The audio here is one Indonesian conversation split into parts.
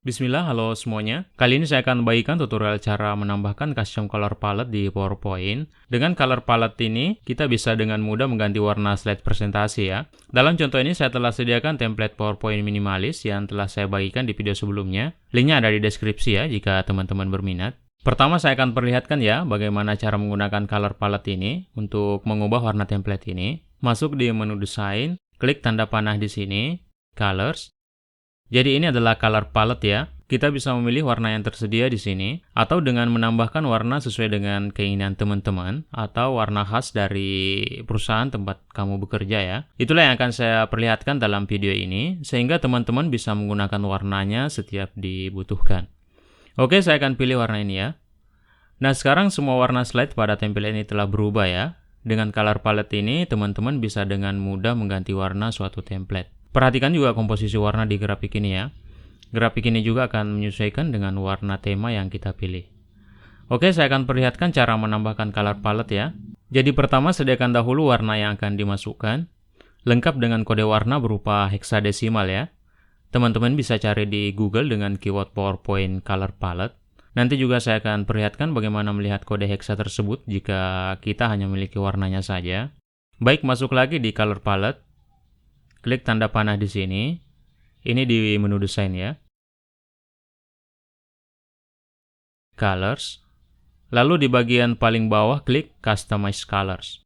Bismillah, halo semuanya. Kali ini saya akan bagikan tutorial cara menambahkan custom color palette di PowerPoint. Dengan color palette ini, kita bisa dengan mudah mengganti warna slide presentasi ya. Dalam contoh ini saya telah sediakan template PowerPoint minimalis yang telah saya bagikan di video sebelumnya. Linknya ada di deskripsi ya, jika teman-teman berminat. Pertama saya akan perlihatkan ya, bagaimana cara menggunakan color palette ini untuk mengubah warna template ini. Masuk di menu desain, klik tanda panah di sini, colors. Jadi ini adalah color palette ya. Kita bisa memilih warna yang tersedia di sini atau dengan menambahkan warna sesuai dengan keinginan teman-teman atau warna khas dari perusahaan tempat kamu bekerja ya. Itulah yang akan saya perlihatkan dalam video ini sehingga teman-teman bisa menggunakan warnanya setiap dibutuhkan. Oke, saya akan pilih warna ini ya. Nah, sekarang semua warna slide pada template ini telah berubah ya. Dengan color palette ini, teman-teman bisa dengan mudah mengganti warna suatu template. Perhatikan juga komposisi warna di grafik ini ya. Grafik ini juga akan menyesuaikan dengan warna tema yang kita pilih. Oke, saya akan perlihatkan cara menambahkan color palette ya. Jadi pertama sediakan dahulu warna yang akan dimasukkan. Lengkap dengan kode warna berupa heksadesimal ya. Teman-teman bisa cari di Google dengan keyword PowerPoint color palette. Nanti juga saya akan perlihatkan bagaimana melihat kode heksa tersebut jika kita hanya memiliki warnanya saja. Baik, masuk lagi di color palette. Klik tanda panah di sini. Ini di menu desain ya. Colors. Lalu di bagian paling bawah klik Customize Colors.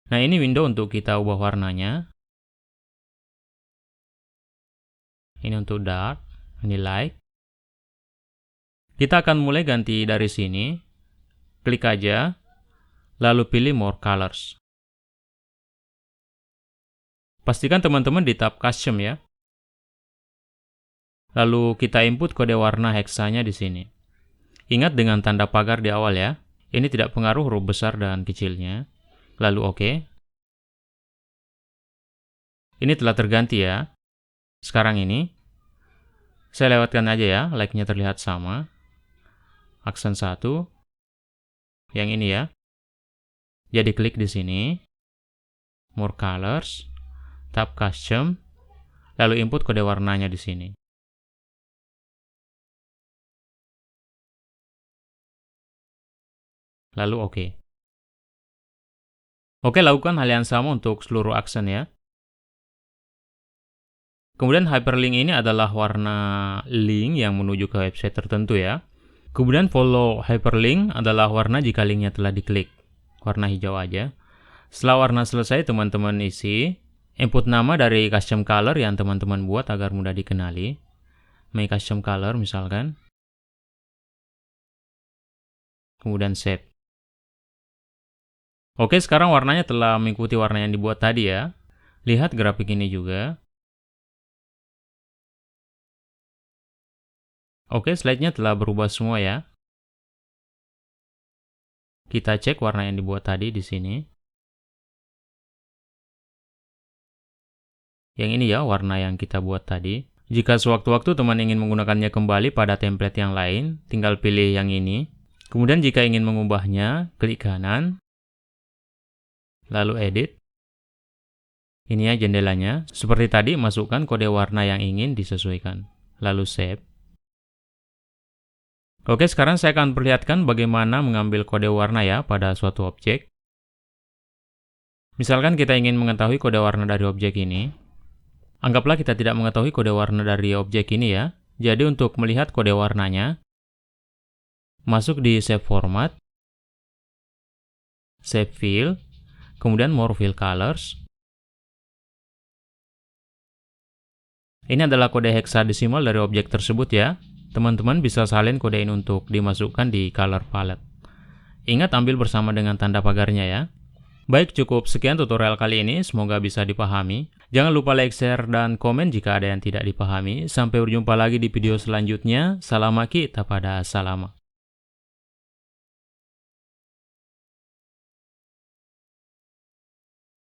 Nah, ini window untuk kita ubah warnanya. Ini untuk dark, ini light. Kita akan mulai ganti dari sini. Klik aja, lalu pilih More Colors. Pastikan teman-teman di tab Custom ya. Lalu kita input kode warna heksanya di sini. Ingat dengan tanda pagar di awal ya. Ini tidak pengaruh huruf besar dan kecilnya. Lalu oke. Ini telah terganti ya. Sekarang ini. Saya lewatkan aja ya, like-nya terlihat sama. Aksen 1. Yang ini ya. Jadi klik di sini. More Colors. Tab Custom, lalu input kode warnanya di sini. Lalu oke. Oke, lakukan hal yang sama untuk seluruh aksen ya. Kemudian hyperlink ini adalah warna link yang menuju ke website tertentu ya. Kemudian follow hyperlink adalah warna jika linknya telah diklik. Warna hijau aja. Setelah warna selesai, teman-teman isi input nama dari custom color yang teman-teman buat agar mudah dikenali. My custom color misalkan. Kemudian save. Oke, sekarang warnanya telah mengikuti warna yang dibuat tadi ya. Lihat grafik ini juga. Oke, slide-nya telah berubah semua ya. Kita cek warna yang dibuat tadi di sini. Yang ini ya, warna yang kita buat tadi. Jika sewaktu-waktu teman ingin menggunakannya kembali pada template yang lain, tinggal pilih yang ini. Kemudian jika ingin mengubahnya, klik kanan. Lalu edit. Ini ya jendelanya. Seperti tadi, masukkan kode warna yang ingin disesuaikan. Lalu save. Oke, sekarang saya akan perlihatkan bagaimana mengambil kode warna ya pada suatu objek. Misalkan kita ingin mengetahui kode warna dari objek ini. Anggaplah kita tidak mengetahui kode warna dari objek ini ya. Jadi untuk melihat kode warnanya, masuk di Save Format, Save Fill, kemudian More Fill Colors. Ini adalah kode heksadesimal dari objek tersebut ya. Teman-teman bisa salin kode ini untuk dimasukkan di color palette. Ingat ambil bersama dengan tanda pagarnya ya. Baik, cukup sekian tutorial kali ini, semoga bisa dipahami. Jangan lupa like, share, dan komen jika ada yang tidak dipahami. Sampai berjumpa lagi di video selanjutnya. Salam maki, tapada salama.